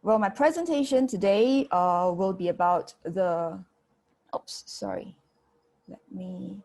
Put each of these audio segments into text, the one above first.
Well, my presentation today will be about the, oops, sorry. Let me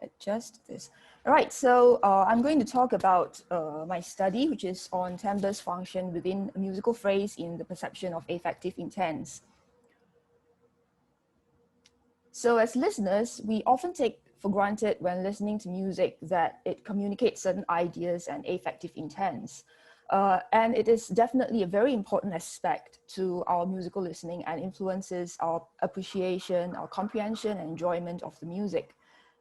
adjust this. All right, so I'm going to talk about my study, which is on timbre's function within a musical phrase in the perception of affective intents. So as listeners, we often take for granted when listening to music that it communicates certain ideas and affective intents. And it is definitely a very important aspect to our musical listening and influences our appreciation, our comprehension and enjoyment of the music.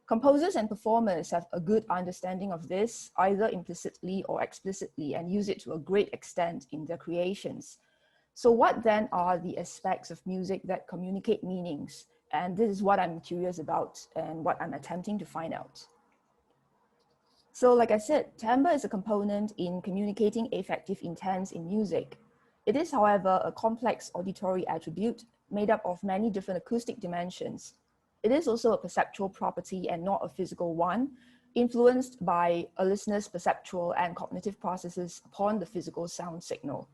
Composers and performers have a good understanding of this, either implicitly or explicitly, and use it to a great extent in their creations. So what then are the aspects of music that communicate meanings? And this is what I'm curious about and what I'm attempting to find out. So like I said, timbre is a component in communicating affective intents in music. It is, however, a complex auditory attribute made up of many different acoustic dimensions. It is also a perceptual property and not a physical one, influenced by a listener's perceptual and cognitive processes upon the physical sound signal.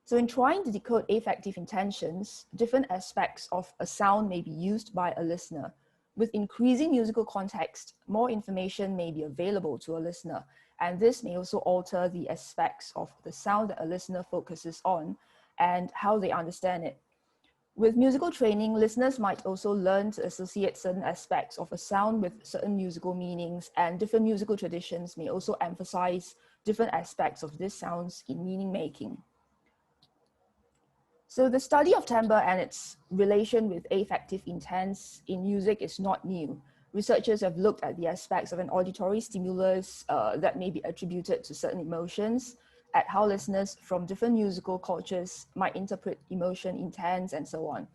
So in trying to decode affective intentions, different aspects of a sound may be used by a listener. With increasing musical context, more information may be available to a listener, and this may also alter the aspects of the sound that a listener focuses on and how they understand it. With musical training, listeners might also learn to associate certain aspects of a sound with certain musical meanings, and different musical traditions may also emphasize different aspects of these sounds in meaning making. So the study of timbre and its relation with affective intents in music is not new. Researchers have looked at the aspects of an auditory stimulus that may be attributed to certain emotions, at how listeners from different musical cultures might interpret emotion, intents, and so on.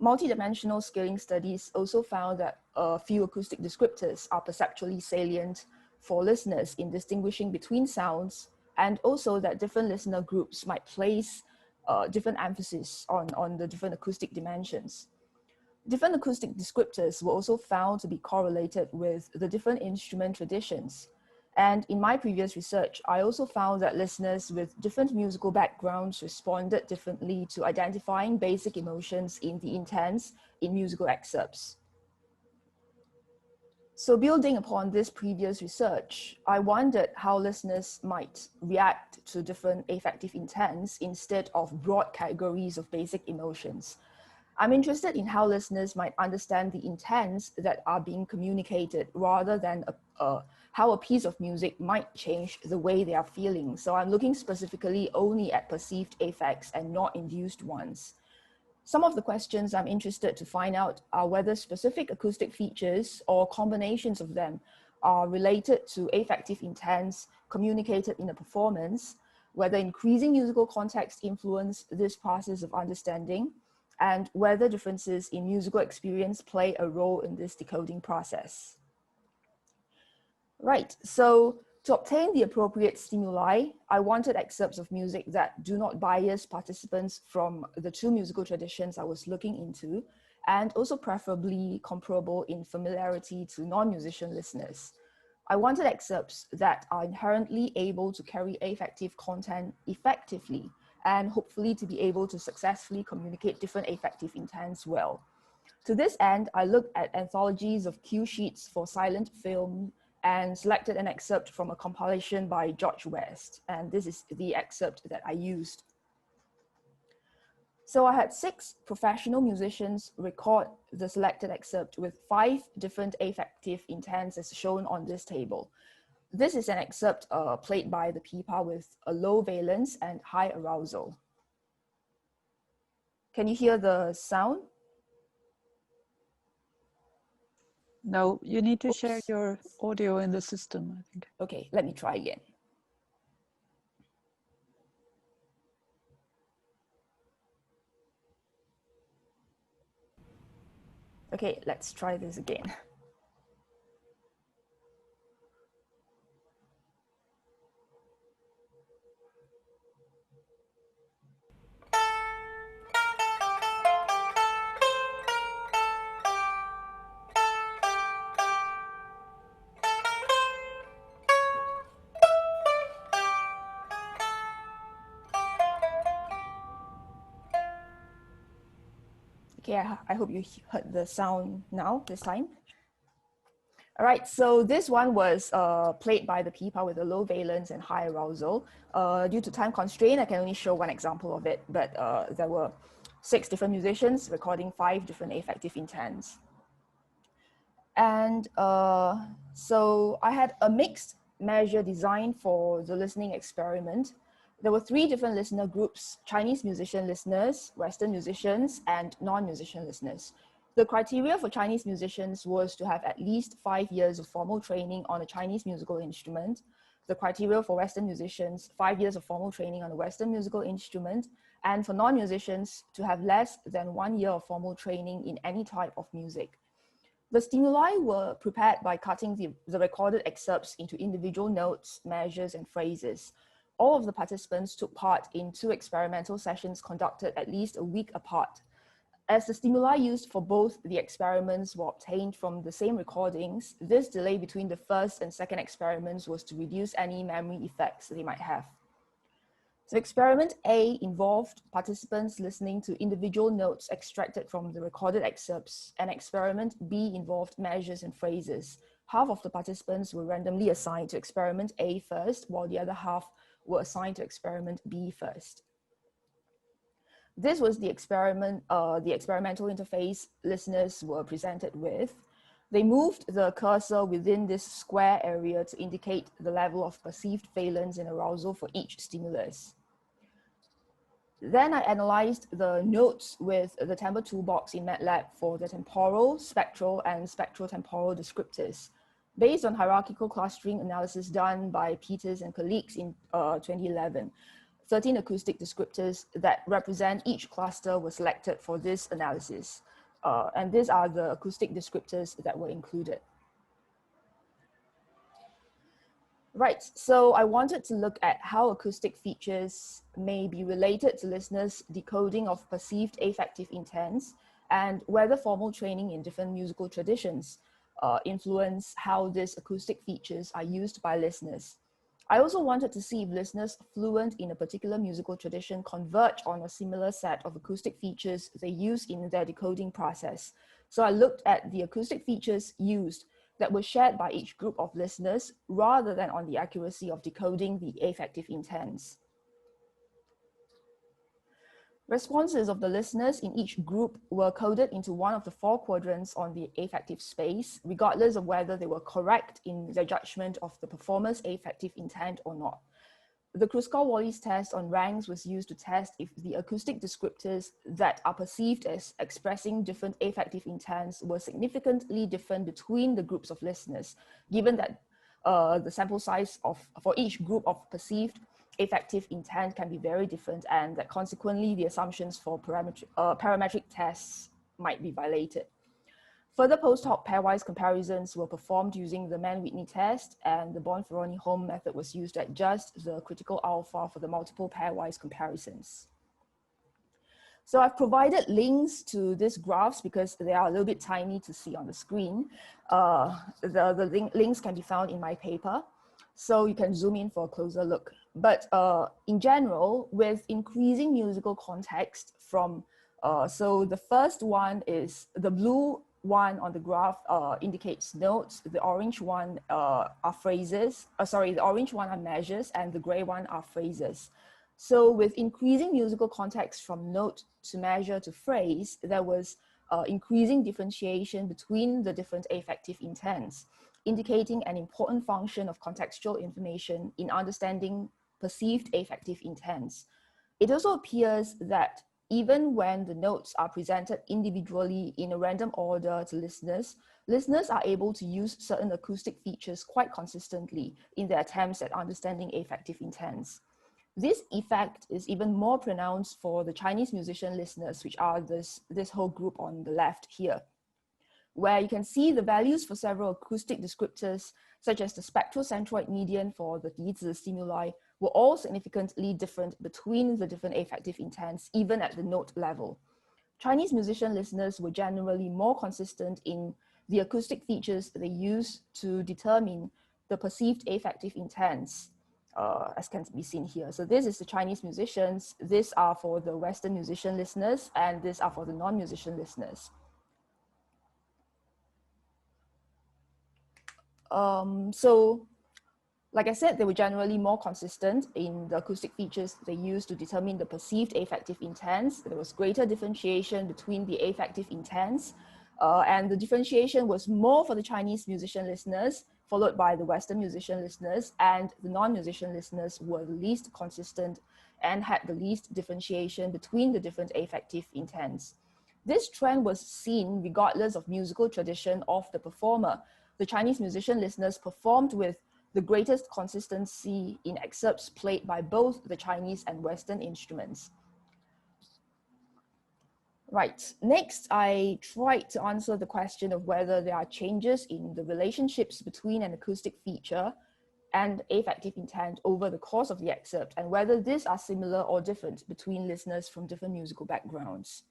Multidimensional scaling studies also found that a few acoustic descriptors are perceptually salient for listeners in distinguishing between sounds, and also that different listener groups might place different emphasis on the different acoustic dimensions. Different acoustic descriptors were also found to be correlated with the different instrument traditions. And in my previous research, I also found that listeners with different musical backgrounds responded differently to identifying basic emotions in the intents in musical excerpts. So building upon this previous research, I wondered how listeners might react to different affective intents instead of broad categories of basic emotions. I'm interested in how listeners might understand the intents that are being communicated rather than how a piece of music might change the way they are feeling. So I'm looking specifically only at perceived affects and not induced ones. Some of the questions I'm interested to find out are whether specific acoustic features or combinations of them are related to affective intents communicated in a performance, whether increasing musical context influence this process of understanding, and whether differences in musical experience play a role in this decoding process. Right, so to obtain the appropriate stimuli, I wanted excerpts of music that do not bias participants from the two musical traditions I was looking into, and also preferably comparable in familiarity to non-musician listeners. I wanted excerpts that are inherently able to carry affective content effectively, and hopefully to be able to successfully communicate different affective intents well. To this end, I looked at anthologies of cue sheets for silent film and selected an excerpt from a compilation by George West. And this is the excerpt that I used. So I had 6 professional musicians record the selected excerpt with 5 different affective intents as shown on this table. This is an excerpt played by the pipa with a low valence and high arousal. Can you hear the sound? No, you need to share your audio in the system, I think. Okay, let me try again. Okay, let's try this again. Okay, I hope you heard the sound now, this time. All right, so this one was played by the pipa with a low valence and high arousal. Due to time constraint, I can only show one example of it, but there were 6 different musicians recording 5 different affective intents. And so I had a mixed measure designed for the listening experiment. There were 3 different listener groups: Chinese musician listeners, Western musicians, and non-musician listeners. The criteria for Chinese musicians was to have at least 5 years of formal training on a Chinese musical instrument. The criteria for Western musicians, 5 years of formal training on a Western musical instrument, and for non-musicians to have less than 1 year of formal training in any type of music. The stimuli were prepared by cutting the recorded excerpts into individual notes, measures, and phrases. All of the participants took part in 2 experimental sessions conducted at least a week apart. As the stimuli used for both the experiments were obtained from the same recordings, this delay between the first and second experiments was to reduce any memory effects they might have. So experiment A involved participants listening to individual notes extracted from the recorded excerpts, and experiment B involved measures and phrases. Half of the participants were randomly assigned to experiment A first, while the other half were assigned to experiment B first. This was the experimental interface listeners were presented with. They moved the cursor within this square area to indicate the level of perceived valence and arousal for each stimulus. Then I analyzed the notes with the Timbre toolbox in MATLAB for the temporal, spectral, and spectral-temporal descriptors. Based on hierarchical clustering analysis done by Peters and colleagues in 2011, 13 acoustic descriptors that represent each cluster were selected for this analysis. And these are the acoustic descriptors that were included. Right, so I wanted to look at how acoustic features may be related to listeners' decoding of perceived affective intents, and whether formal training in different musical traditions influence how these acoustic features are used by listeners. I also wanted to see if listeners fluent in a particular musical tradition converge on a similar set of acoustic features they use in their decoding process. So I looked at the acoustic features used that were shared by each group of listeners rather than on the accuracy of decoding the affective intents. Responses of the listeners in each group were coded into one of the 4 quadrants on the affective space, regardless of whether they were correct in their judgment of the performer's affective intent or not. The Kruskal-Wallis test on ranks was used to test if the acoustic descriptors that are perceived as expressing different affective intents were significantly different between the groups of listeners, given that the sample size for each group of perceived affective intent can be very different, and that consequently the assumptions for parametric tests might be violated. Further post-hoc pairwise comparisons were performed using the Mann-Whitney test, and the Bonferroni-Holm method was used to adjust the critical alpha for the multiple pairwise comparisons. So I've provided links to these graphs because they are a little bit tiny to see on the screen. The links can be found in my paper, so you can zoom in for a closer look. But in general, with increasing musical context from, so the first one is the blue one on the graph indicates notes, the orange one are phrases, the orange one are measures, and the gray one are phrases. So with increasing musical context from note to measure to phrase, there was increasing differentiation between the different affective intents, indicating an important function of contextual information in understanding perceived affective intents. It also appears that even when the notes are presented individually in a random order to listeners, listeners are able to use certain acoustic features quite consistently in their attempts at understanding affective intents. This effect is even more pronounced for the Chinese musician listeners, which are this whole group on the left here, where you can see the values for several acoustic descriptors, such as the spectral centroid median for the Dizi stimuli, were all significantly different between the different affective intents, even at the note level. Chinese musician listeners were generally more consistent in the acoustic features they use to determine the perceived affective intents. as can be seen here. So this is the Chinese musicians, these are for the Western musician listeners, and these are for the non-musician listeners. So like I said, they were generally more consistent in the acoustic features they used to determine the perceived affective intents. There was greater differentiation between the affective intents, and the differentiation was more for the Chinese musician listeners, followed by the Western musician listeners, and the non-musician listeners were the least consistent and had the least differentiation between the different affective intents. This trend was seen regardless of musical tradition of the performer. The Chinese musician listeners performed with the greatest consistency in excerpts played by both the Chinese and Western instruments. Right, next I tried to answer the question of whether there are changes in the relationships between an acoustic feature and affective intent over the course of the excerpt, and whether these are similar or different between listeners from different musical backgrounds.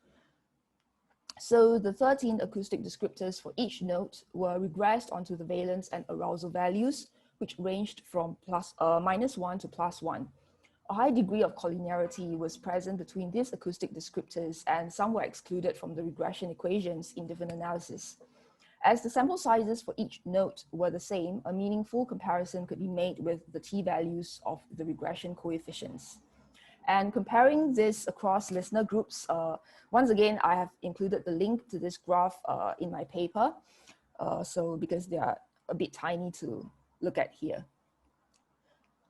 So the 13 acoustic descriptors for each note were regressed onto the valence and arousal values, which ranged from -1 to +1. A high degree of collinearity was present between these acoustic descriptors, and some were excluded from the regression equations in different analyses. As the sample sizes for each note were the same, a meaningful comparison could be made with the t-values of the regression coefficients. And comparing this across listener groups, once again, I have included the link to this graph in my paper, so because they are a bit tiny to look at here.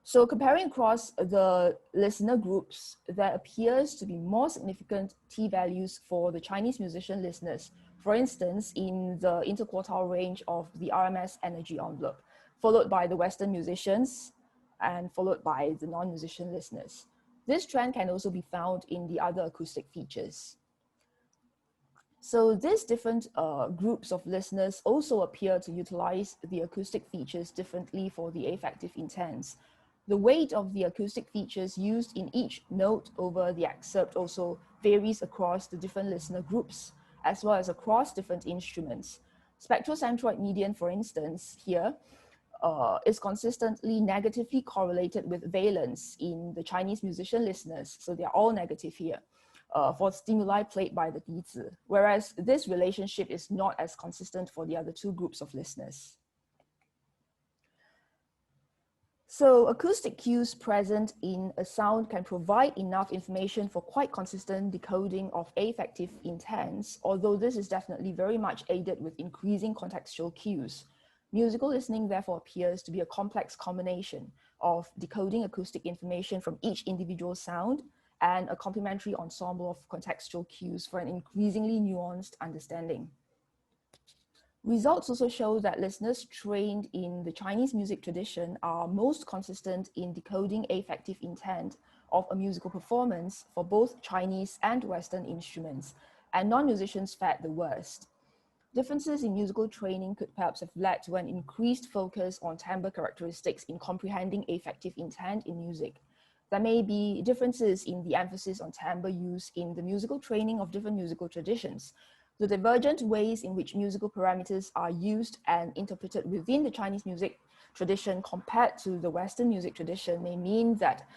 So comparing across the listener groups, there appears to be more significant t-values for the Chinese musician listeners. For instance, in the interquartile range of the RMS energy envelope, followed by the Western musicians and followed by the non-musician listeners. This trend can also be found in the other acoustic features. So these different groups of listeners also appear to utilize the acoustic features differently for the affective intents. The weight of the acoustic features used in each note over the excerpt also varies across the different listener groups, as well as across different instruments. Spectrocentroid median, for instance, here, is consistently negatively correlated with valence in the Chinese musician listeners. So they're all negative here for stimuli played by the dizi, whereas this relationship is not as consistent for the other two groups of listeners. So acoustic cues present in a sound can provide enough information for quite consistent decoding of affective intents, although this is definitely very much aided with increasing contextual cues. Musical listening therefore appears to be a complex combination of decoding acoustic information from each individual sound and a complementary ensemble of contextual cues for an increasingly nuanced understanding. Results also show that listeners trained in the Chinese music tradition are most consistent in decoding affective intent of a musical performance for both Chinese and Western instruments, and non-musicians fared the worst. Differences in musical training could perhaps have led to an increased focus on timbre characteristics in comprehending affective intent in music. There may be differences in the emphasis on timbre use in the musical training of different musical traditions. The divergent ways in which musical parameters are used and interpreted within the Chinese music tradition compared to the Western music tradition may mean that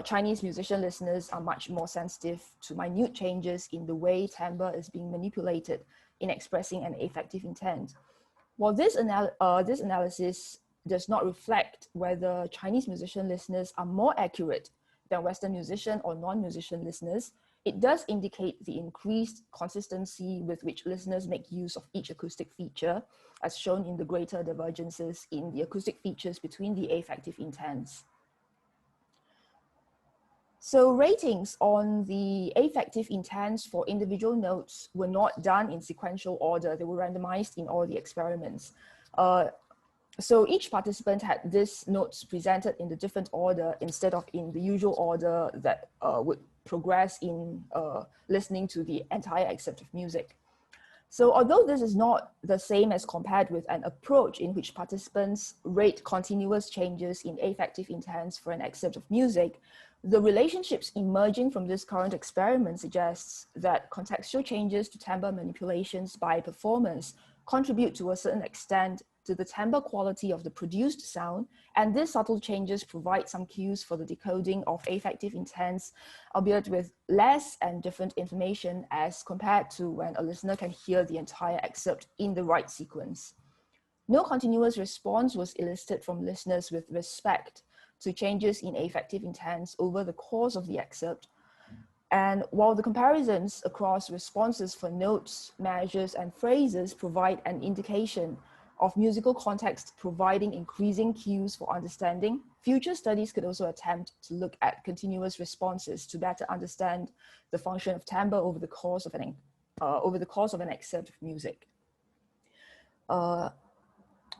Chinese musician listeners are much more sensitive to minute changes in the way timbre is being manipulated in expressing an affective intent. While this analysis does not reflect whether Chinese musician listeners are more accurate than Western musician or non-musician listeners, it does indicate the increased consistency with which listeners make use of each acoustic feature, as shown in the greater divergences in the acoustic features between the affective intents. So ratings on the affective intents for individual notes were not done in sequential order. They were randomized in all the experiments. So each participant had these notes presented in the different order instead of in the usual order that would progress in listening to the entire excerpt of music. So although this is not the same as compared with an approach in which participants rate continuous changes in affective intents for an excerpt of music, the relationships emerging from this current experiment suggests that contextual changes to timbre manipulations by performers contribute to a certain extent to the timbre quality of the produced sound, and these subtle changes provide some cues for the decoding of affective intents, albeit with less and different information as compared to when a listener can hear the entire excerpt in the right sequence. No continuous response was elicited from listeners with respect to changes in affective intents over the course of the excerpt. And while the comparisons across responses for notes, measures, and phrases provide an indication of musical context providing increasing cues for understanding, future studies could also attempt to look at continuous responses to better understand the function of timbre over the course of an excerpt of music.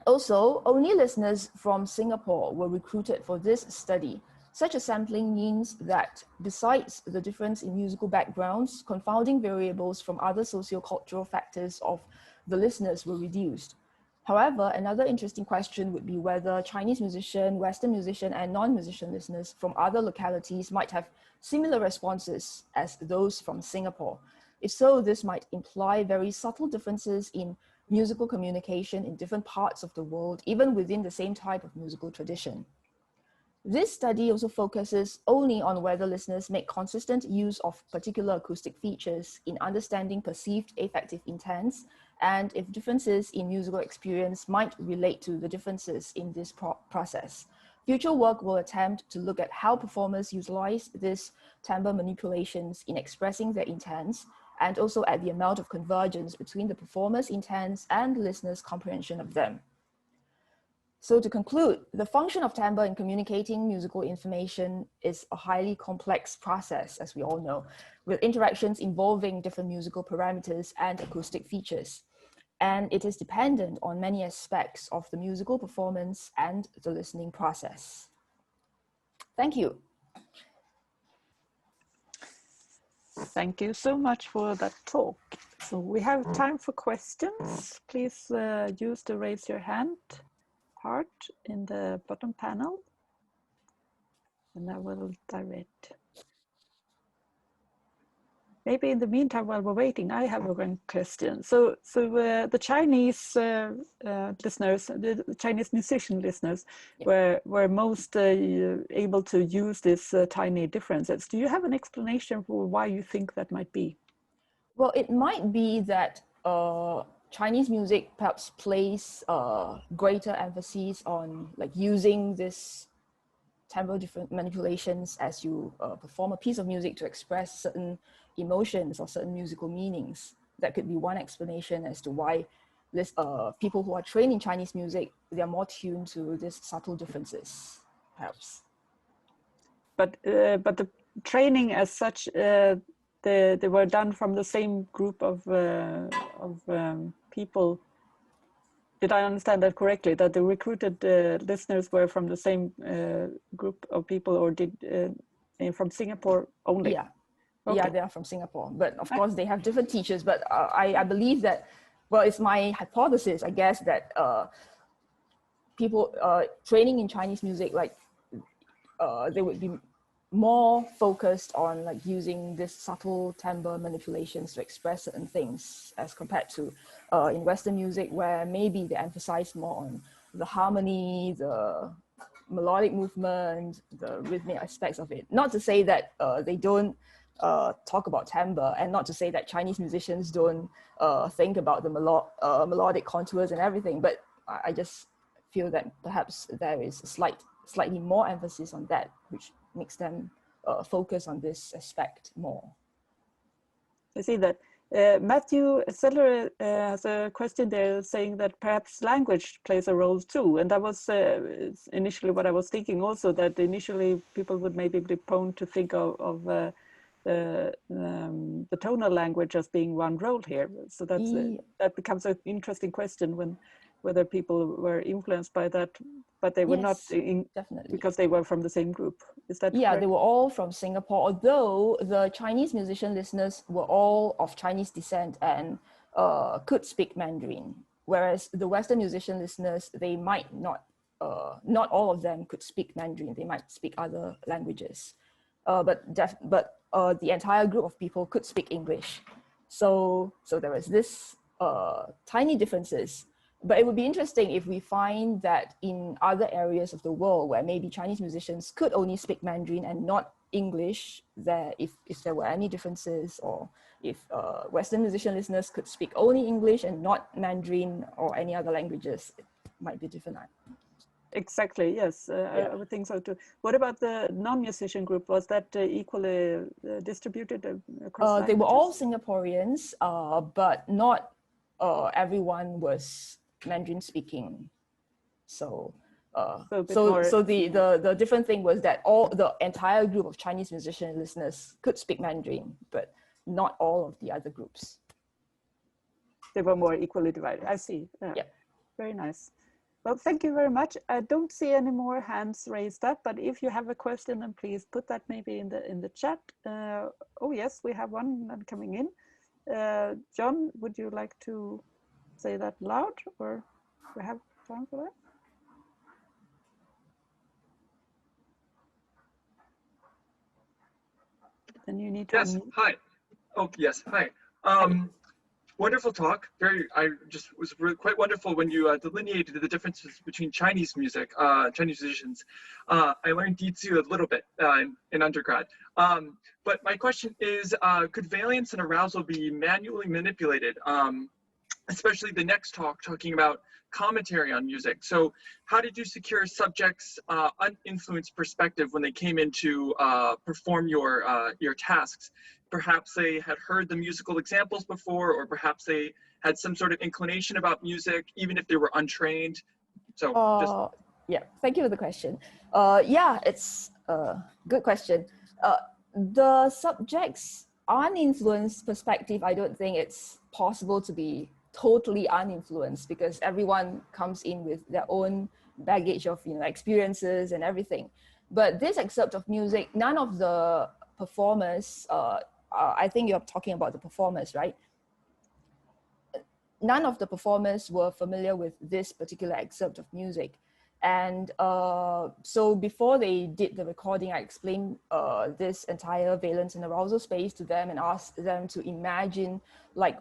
Also, only listeners from Singapore were recruited for this study. Such a sampling means that besides the difference in musical backgrounds, confounding variables from other sociocultural factors of the listeners were reduced. However, another interesting question would be whether Chinese musician, Western musician, and non-musician listeners from other localities might have similar responses as those from Singapore. If so, this might imply very subtle differences in musical communication in different parts of the world, even within the same type of musical tradition. This study also focuses only on whether listeners make consistent use of particular acoustic features in understanding perceived affective intents, and if differences in musical experience might relate to the differences in this process. Future work will attempt to look at how performers utilize these timbre manipulations in expressing their intents, and also at the amount of convergence between the performer's intents and the listener's comprehension of them. So to conclude, the function of timbre in communicating musical information is a highly complex process, as we all know, with interactions involving different musical parameters and acoustic features. And it is dependent on many aspects of the musical performance and the listening process. Thank you. Thank you so much for that talk. So we have time for questions. Please use the raise your hand part in the bottom panel, and I will direct. Maybe in the meantime, while we're waiting, I have one question. So the Chinese listeners, the Chinese musician listeners, were most able to use these tiny differences. Do you have an explanation for why you think that might be? Well, it might be that Chinese music perhaps place greater emphasis on like using this timbre different manipulations as you perform a piece of music to express certain emotions or certain musical meanings. That could be one explanation as to why people who are trained in Chinese music, they're more tuned to these subtle differences, perhaps. But the training as such, they were done from the same group of people. Did I understand that correctly? That the recruited listeners were from the same group of people, or did from Singapore only? Yeah, okay. Yeah, they are from Singapore. But of course, they have different teachers. But I believe that, well, it's my hypothesis, I guess, that people training in Chinese music, like they would be more focused on like using this subtle timbre manipulations to express certain things as compared to in Western music, where maybe they emphasize more on the harmony, the melodic movement, the rhythmic aspects of it. Not to say that they don't talk about timbre, and not to say that Chinese musicians don't think about the melodic contours and everything, but I just feel that perhaps there is a slightly more emphasis on that, which makes them focus on this aspect more. I see that. Matthew Seller has a question there saying that perhaps language plays a role too. And that was initially what I was thinking also, that initially people would maybe be prone to think of the tonal language as being one role here. So that's, that becomes an interesting question when whether people were influenced by that, but they were not definitely, because they were from the same group. Is that correct? They were all from Singapore, although the Chinese musician listeners were all of Chinese descent and could speak Mandarin, whereas the Western musician listeners, they might not all of them could speak Mandarin, they might speak other languages, but the entire group of people could speak English. So there was this tiny differences but it would be interesting if we find that in other areas of the world where maybe Chinese musicians could only speak Mandarin and not English, that if there were any differences, or if Western musician listeners could speak only English and not Mandarin or any other languages, it might be different. Exactly, yes, Yeah. I would think so too. What about the non-musician group? Was that equally distributed across languages? They were all Singaporeans, but not everyone was Mandarin speaking. So the different thing was that the entire group of Chinese musician listeners could speak Mandarin, but not all of the other groups. They were more equally divided. I see. Yeah. Very nice. Well, thank you very much. I don't see any more hands raised up, but if you have a question, then please put that maybe in the chat. Oh yes, we have one coming in. John, would you like to say that loud, or we have time for that? Then you need to unmute. Hi. Oh, yes. Hi. Wonderful talk. Was really quite wonderful when you delineated the differences between Chinese music, Chinese musicians. I learned Dizi a little bit in undergrad. But my question is, could valence and arousal be manually manipulated? Especially the next talk talking about commentary on music. So how did you secure subjects' uninfluenced perspective when they came in to perform your tasks? Perhaps they had heard the musical examples before, or perhaps they had some sort of inclination about music, even if they were untrained. So yeah, thank you for the question. Yeah, it's a good question. The subject's uninfluenced perspective, I don't think it's possible to be totally uninfluenced, because everyone comes in with their own baggage of experiences and everything. But this excerpt of music, none of the performers, I think you're talking about the performers, right? None of the performers were familiar with this particular excerpt of music. And so before they did the recording, I explained this entire valence and arousal space to them and asked them to imagine like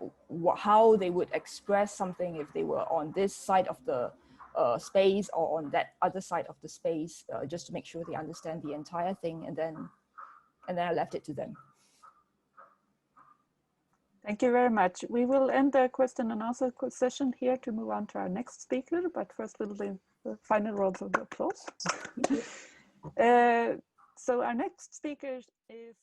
how they would express something if they were on this side of the space or on that other side of the space, just to make sure they understand the entire thing. And then I left it to them. Thank you very much. We will end the question and answer session here to move on to our next speaker, but first we'll do the final round of applause. So our next speaker is